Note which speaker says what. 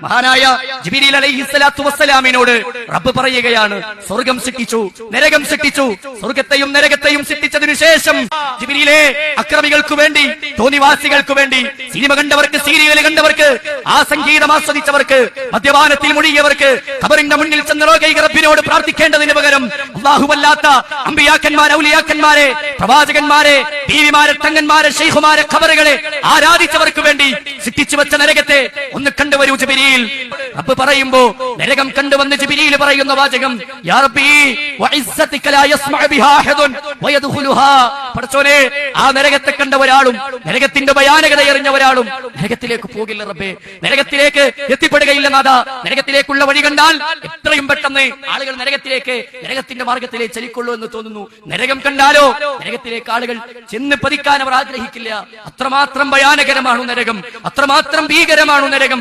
Speaker 1: മഹാനായ ജിബ്രീൽ അലൈഹിസ്സലാത്തു വസ്സലാമിനോട് റബ്ബ് പറയുകയാണ്, സ്വർഗം സൃഷ്ടിച്ചു, നരകം സൃഷ്ടിച്ചു. സ്വർഗത്തെയും നരകത്തെയും സൃഷ്ടിച്ചതിനു ശേഷം ജിബ്രീലേ, അക്രമികൾക്ക് വേണ്ടി, തോന്നിവാസികൾക്ക് വേണ്ടി, സിനിമ കണ്ടവർക്ക്, സീരിയൽ കണ്ടവർക്ക്, ആ സംഗീതം ആസ്വദിച്ചവർക്ക്, മദ്യപാനത്തിൽ മുഴുകിയവർക്ക്, ഖബറിന്റെ മുന്നിൽ ചെന്ന് റബ്ബിനോട് പ്രാർത്ഥിക്കേണ്ടതിന് പകരം അല്ലാഹുവല്ലാത്ത അമ്പിയാക്കന്മാരെ, ഔലിയാക്കന്മാരെ, പ്രവാചകന്മാരെ, ബീവിമാരെ, തങ്ങന്മാരെ, ശൈഖുമാരെ, ഖബറുകളെ ആരാധിച്ചവർക്ക് വേണ്ടി സൃഷ്ടിച്ചു വെച്ച നരകത്തെ ഒന്ന് കണ്ടുവരൂ ജിബ്രീൽ. റബ്ബ് പറയുമ്പോ നരകം കണ്ടുവന്ന് ജിബ്രീൽ പറയുന്ന വാചകം, യാ റബ്ബി വഇസ്സതിക ലാ യസ്മഉ ബിഹാ അഹദുൻ വയദ്ഖുലുഹാ. പടച്ചോനെ, ആ നരകത്തെ കണ്ട ഒരാളും നരകത്തിന്റെ ഭയാനകത എറിഞ്ഞ ഒരാളും നരകത്തിലേക്ക് പോകില്ല റബ്ബേ, നരകത്തിലേക്ക് എത്തിപ്പെടുകയില്ല നാഥാ. നരകത്തിലേക്കുള്ള വഴി കണ്ടാൽ എത്രയും പെട്ടെന്ന് ആളുകൾ നരകത്തിന്റെ മാർഗത്തിലേക്ക് ചലിക്കൊള്ളൂ എന്ന് തോന്നുന്നു. നരകം കണ്ടാലോ നരകത്തിലേക്ക് ആളുകൾ ചെന്ന് പതിക്കാൻ അവർ ആഗ്രഹിക്കില്ല. അത്രമാത്രം ഭയാനകരമാണ് നരകം, അത്രമാത്രം ഭീകരമാണ് നരകം.